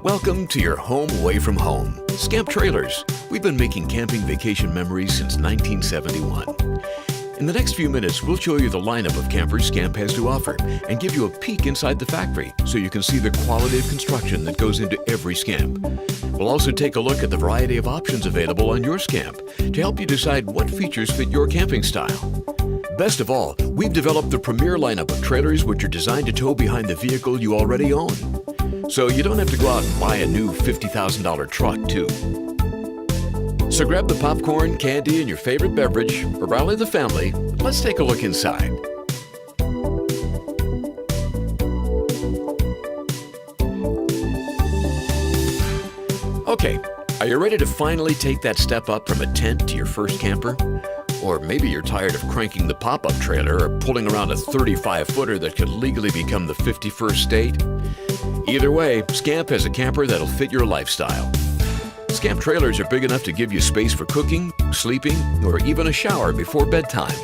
Welcome to your home away from home. Scamp Trailers. We've been making camping vacation memories since 1971. In the next few minutes, we'll show you the lineup of campers Scamp has to offer and give you a peek inside the factory so you can see the quality of construction that goes into every Scamp. We'll also take a look at the variety of options available on your Scamp to help you decide what features fit your camping style. Best of all, we've developed the premier lineup of trailers which are designed to tow behind the vehicle you already own. So you don't have to go out and buy a new $50,000 truck, too. So grab the popcorn, candy, and your favorite beverage, or rally the family. Let's take a look inside. Okay, are you ready to finally take that step up from a tent to your first camper? Or maybe you're tired of cranking the pop-up trailer or pulling around a 35-footer that could legally become the 51st state? Either way, Scamp has a camper that'll fit your lifestyle. Scamp trailers are big enough to give you space for cooking, sleeping, or even a shower before bedtime.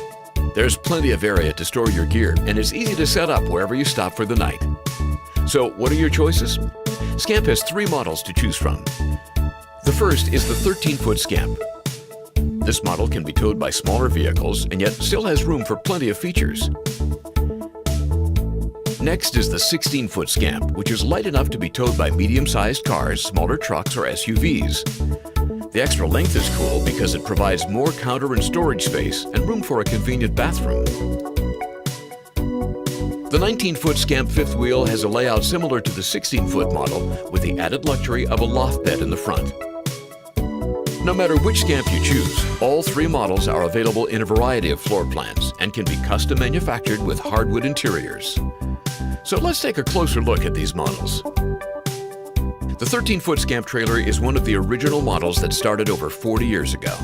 There's plenty of area to store your gear, and it's easy to set up wherever you stop for the night. So what are your choices? Scamp has 3 models to choose from. The first is the 13-foot Scamp. This model can be towed by smaller vehicles and yet still has room for plenty of features. Next is the 16-foot Scamp, which is light enough to be towed by medium-sized cars, smaller trucks, or SUVs. The extra length is cool because it provides more counter and storage space and room for a convenient bathroom. The 19-foot Scamp fifth wheel has a layout similar to the 16-foot model with the added luxury of a loft bed in the front. No matter which Scamp you choose, all 3 models are available in a variety of floor plans and can be custom manufactured with hardwood interiors. So let's take a closer look at these models. The 13-foot Scamp trailer is one of the original models that started over 40 years ago.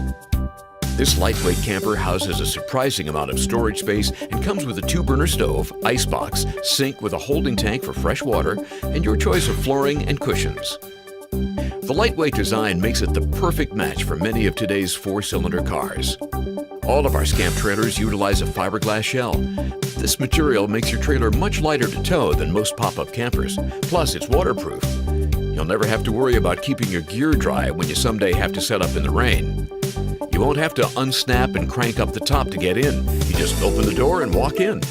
This lightweight camper houses a surprising amount of storage space and comes with a 2-burner stove, icebox, sink with a holding tank for fresh water, and your choice of flooring and cushions. The lightweight design makes it the perfect match for many of today's 4-cylinder cars. All of our Scamp trailers utilize a fiberglass shell. This material makes your trailer much lighter to tow than most pop-up campers. Plus, it's waterproof. You'll never have to worry about keeping your gear dry when you someday have to set up in the rain. You won't have to unsnap and crank up the top to get in. You just open the door and walk in.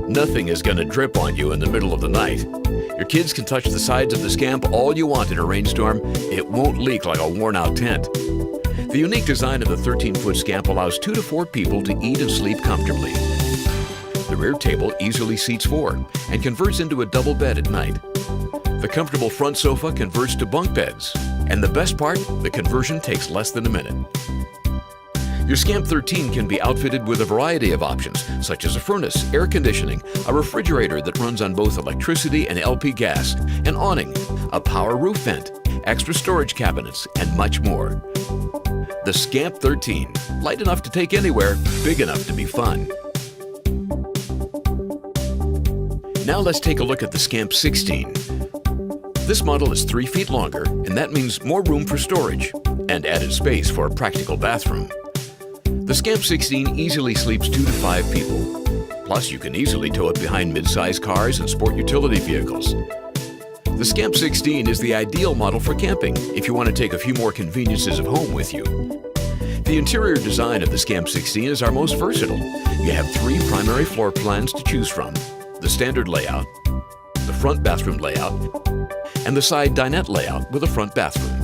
Nothing is going to drip on you in the middle of the night. Your kids can touch the sides of the Scamp all you want in a rainstorm. It won't leak like a worn-out tent. The unique design of the 13-foot Scamp allows 2 to 4 people to eat and sleep comfortably. The rear table easily seats 4 and converts into a double bed at night. The comfortable front sofa converts to bunk beds. And the best part, the conversion takes less than a minute. Your Scamp 13 can be outfitted with a variety of options, such as a furnace, air conditioning, a refrigerator that runs on both electricity and LP gas, an awning, a power roof vent, extra storage cabinets, and much more. The Scamp 13, light enough to take anywhere, big enough to be fun. Now let's take a look at the Scamp 16. This model is 3 feet longer, and that means more room for storage and added space for a practical bathroom. The Scamp 16 easily sleeps 2 to 5 people. Plus, you can easily tow it behind mid-sized cars and sport utility vehicles. The Scamp 16 is the ideal model for camping if you want to take a few more conveniences of home with you. The interior design of the Scamp 16 is our most versatile. You have 3 primary floor plans to choose from: the standard layout, the front bathroom layout, and the side dinette layout with a front bathroom.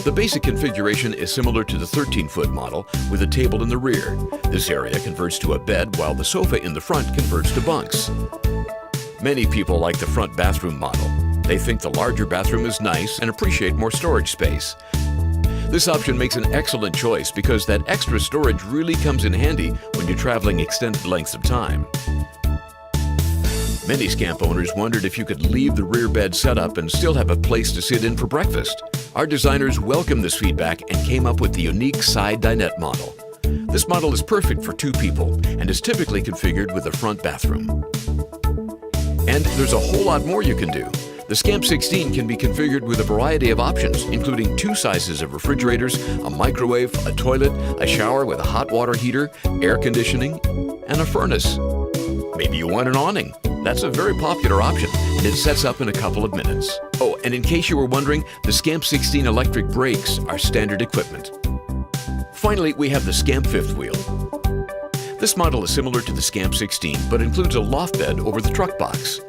The basic configuration is similar to the 13-foot model with a table in the rear. This area converts to a bed while the sofa in the front converts to bunks. Many people like the front bathroom model. They think the larger bathroom is nice and appreciate more storage space. This option makes an excellent choice because that extra storage really comes in handy when you're traveling extended lengths of time. Many Scamp owners wondered if you could leave the rear bed setup and still have a place to sit in for breakfast. Our designers welcomed this feedback and came up with the unique side dinette model. This model is perfect for 2 people and is typically configured with a front bathroom. And there's a whole lot more you can do. The Scamp 16 can be configured with a variety of options, including 2 sizes of refrigerators, a microwave, a toilet, a shower with a hot water heater, air conditioning, and a furnace. Maybe you want an awning. That's a very popular option, and it sets up in a couple of minutes. Oh, and in case you were wondering, the Scamp 16 electric brakes are standard equipment. Finally, we have the Scamp fifth wheel. This model is similar to the Scamp 16, but includes a loft bed over the truck box.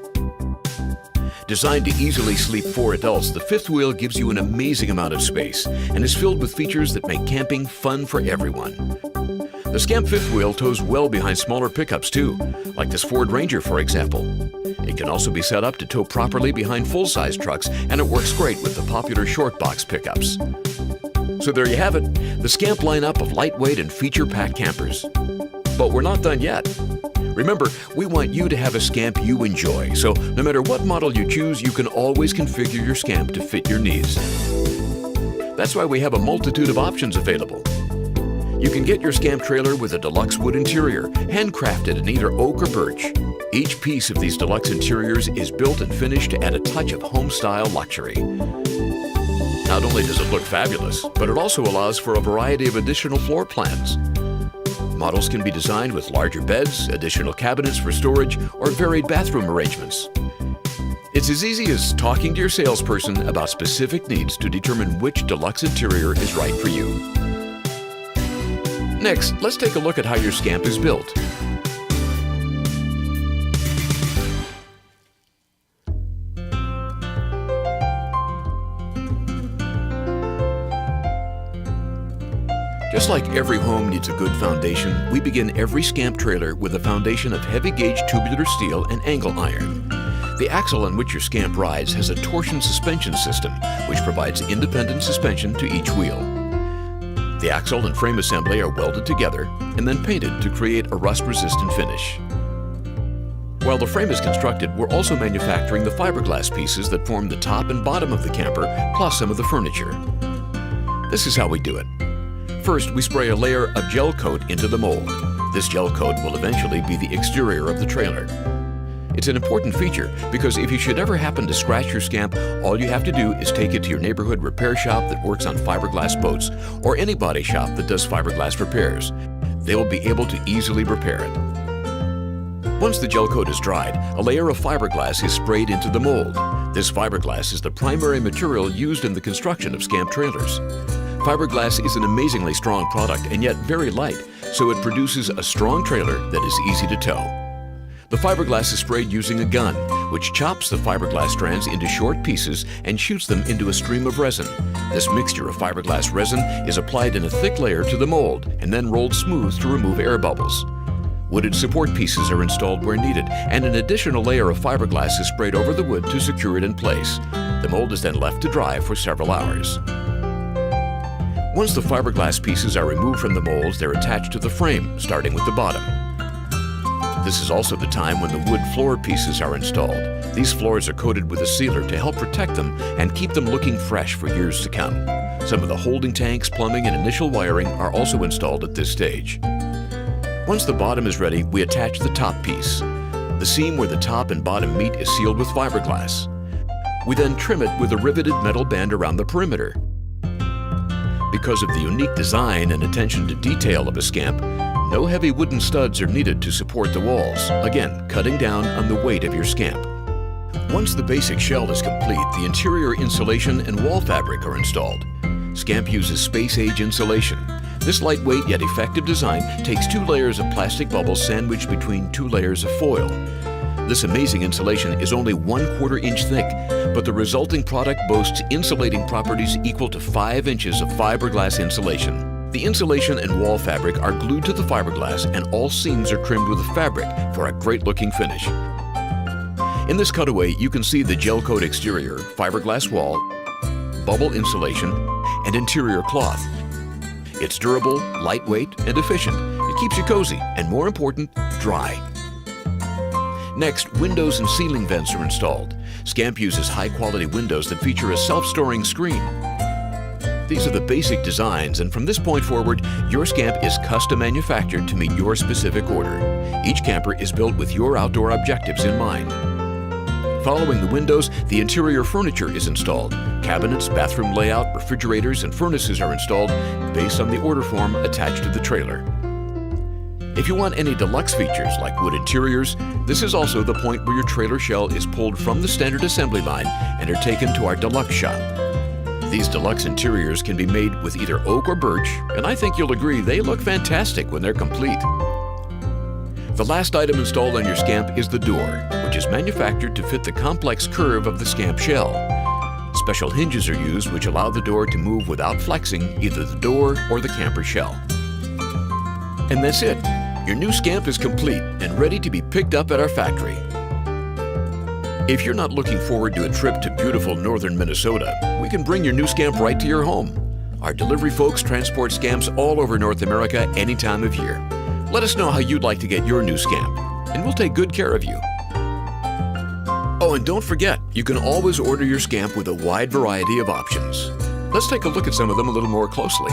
Designed to easily sleep 4 adults, the fifth wheel gives you an amazing amount of space and is filled with features that make camping fun for everyone. The Scamp fifth wheel tows well behind smaller pickups too, like this Ford Ranger for example. It can also be set up to tow properly behind full-size trucks, and it works great with the popular short box pickups. So there you have it, the Scamp lineup of lightweight and feature-packed campers. But we're not done yet. Remember, we want you to have a Scamp you enjoy, so no matter what model you choose, you can always configure your Scamp to fit your needs. That's why we have a multitude of options available. You can get your Scamp trailer with a deluxe wood interior, handcrafted in either oak or birch. Each piece of these deluxe interiors is built and finished to add a touch of home-style luxury. Not only does it look fabulous, but it also allows for a variety of additional floor plans. Models can be designed with larger beds, additional cabinets for storage, or varied bathroom arrangements. It's as easy as talking to your salesperson about specific needs to determine which deluxe interior is right for you. Next, let's take a look at how your Scamp is built. Just like every home needs a good foundation, we begin every Scamp trailer with a foundation of heavy-gauge tubular steel and angle iron. The axle on which your Scamp rides has a torsion suspension system, which provides independent suspension to each wheel. The axle and frame assembly are welded together and then painted to create a rust-resistant finish. While the frame is constructed, we're also manufacturing the fiberglass pieces that form the top and bottom of the camper, plus some of the furniture. This is how we do it. First, we spray a layer of gel coat into the mold. This gel coat will eventually be the exterior of the trailer. It's an important feature because if you should ever happen to scratch your Scamp, all you have to do is take it to your neighborhood repair shop that works on fiberglass boats or any body shop that does fiberglass repairs. They will be able to easily repair it. Once the gel coat is dried, a layer of fiberglass is sprayed into the mold. This fiberglass is the primary material used in the construction of Scamp trailers. Fiberglass is an amazingly strong product and yet very light, so it produces a strong trailer that is easy to tow. The fiberglass is sprayed using a gun, which chops the fiberglass strands into short pieces and shoots them into a stream of resin. This mixture of fiberglass resin is applied in a thick layer to the mold and then rolled smooth to remove air bubbles. Wooded support pieces are installed where needed, and an additional layer of fiberglass is sprayed over the wood to secure it in place. The mold is then left to dry for several hours. Once the fiberglass pieces are removed from the molds, they're attached to the frame, starting with the bottom. This is also the time when the wood floor pieces are installed. These floors are coated with a sealer to help protect them and keep them looking fresh for years to come. Some of the holding tanks, plumbing, and initial wiring are also installed at this stage. Once the bottom is ready, we attach the top piece. The seam where the top and bottom meet is sealed with fiberglass. We then trim it with a riveted metal band around the perimeter. Because of the unique design and attention to detail of a Scamp, no heavy wooden studs are needed to support the walls, again, cutting down on the weight of your Scamp. Once the basic shell is complete, the interior insulation and wall fabric are installed. Scamp uses space-age insulation. This lightweight yet effective design takes 2 layers of plastic bubbles sandwiched between 2 layers of foil. This amazing insulation is only 1/4 inch thick, but the resulting product boasts insulating properties equal to 5 inches of fiberglass insulation. The insulation and wall fabric are glued to the fiberglass, and all seams are trimmed with fabric for a great-looking finish. In this cutaway, you can see the gel coat exterior, fiberglass wall, bubble insulation, and interior cloth. It's durable, lightweight, and efficient. It keeps you cozy, and more important, dry. Next, windows and ceiling vents are installed. Scamp uses high-quality windows that feature a self-storing screen. These are the basic designs, and from this point forward, your Scamp is custom manufactured to meet your specific order. Each camper is built with your outdoor objectives in mind. Following the windows, the interior furniture is installed. Cabinets, bathroom layout, refrigerators, and furnaces are installed based on the order form attached to the trailer. If you want any deluxe features like wood interiors, this is also the point where your trailer shell is pulled from the standard assembly line and are taken to our deluxe shop. These deluxe interiors can be made with either oak or birch, and I think you'll agree they look fantastic when they're complete. The last item installed on your Scamp is the door, which is manufactured to fit the complex curve of the Scamp shell. Special hinges are used which allow the door to move without flexing either the door or the camper shell. And that's it. Your new Scamp is complete and ready to be picked up at our factory. If you're not looking forward to a trip to beautiful northern Minnesota, we can bring your new Scamp right to your home. Our delivery folks transport Scamps all over North America any time of year. Let us know how you'd like to get your new Scamp, and we'll take good care of you. Oh, and don't forget, you can always order your Scamp with a wide variety of options. Let's take a look at some of them a little more closely.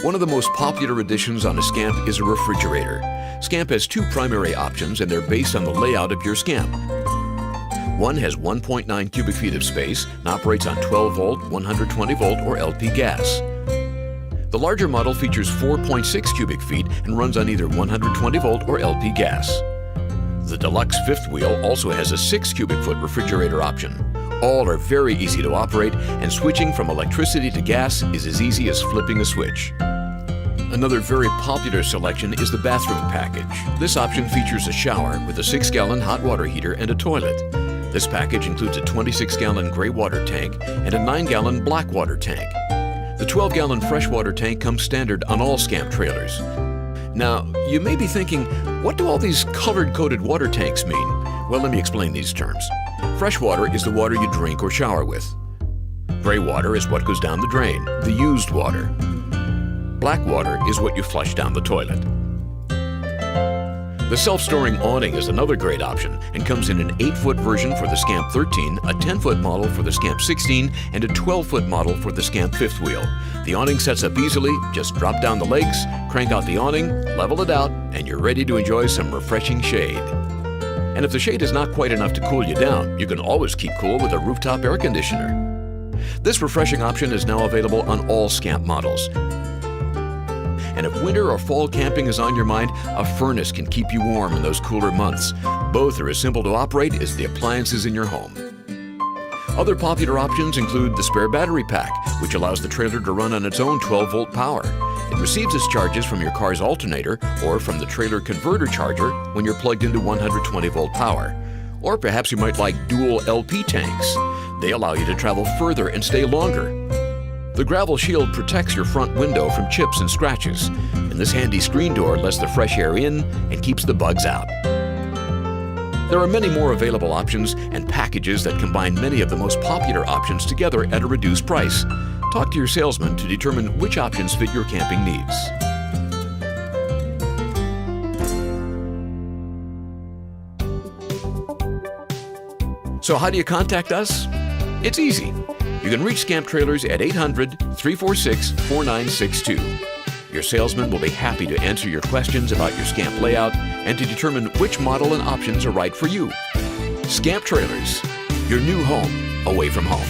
One of the most popular additions on a Scamp is a refrigerator. Scamp has two primary options, and they're based on the layout of your Scamp. One has 1.9 cubic feet of space and operates on 12-volt, 120-volt, or LP gas. The larger model features 4.6 cubic feet and runs on either 120-volt or LP gas. The Deluxe fifth wheel also has a 6 cubic foot refrigerator option. All are very easy to operate, and switching from electricity to gas is as easy as flipping a switch. Another very popular selection is the bathroom package. This option features a shower with a 6-gallon hot water heater and a toilet. This package includes a 26-gallon gray water tank and a 9-gallon black water tank. The 12-gallon freshwater tank comes standard on all Scamp trailers. Now, you may be thinking, what do all these colored-coded water tanks mean? Well, let me explain these terms. Freshwater is the water you drink or shower with. Gray water is what goes down the drain, the used water. Black water is what you flush down the toilet. The self-storing awning is another great option and comes in an 8-foot version for the Scamp 13, a 10-foot model for the Scamp 16, and a 12-foot model for the Scamp fifth wheel. The awning sets up easily, just drop down the legs, crank out the awning, level it out, and you're ready to enjoy some refreshing shade. And if the shade is not quite enough to cool you down, you can always keep cool with a Rooftop Air Conditioner. This refreshing option is now available on all Scamp models. And if winter or fall camping is on your mind, a furnace can keep you warm in those cooler months. Both are as simple to operate as the appliances in your home. Other popular options include the spare battery pack, which allows the trailer to run on its own 12-volt power. It receives its charges from your car's alternator or from the trailer converter charger when you're plugged into 120-volt power. Or perhaps you might like dual LP tanks. They allow you to travel further and stay longer. The gravel shield protects your front window from chips and scratches, and this handy screen door lets the fresh air in and keeps the bugs out. There are many more available options and packages that combine many of the most popular options together at a reduced price. Talk to your salesman to determine which options fit your camping needs. So how do you contact us? It's easy. You can reach Scamp Trailers at 800-346-4962. Your salesman will be happy to answer your questions about your Scamp layout and to determine which model and options are right for you. Scamp Trailers, your new home away from home.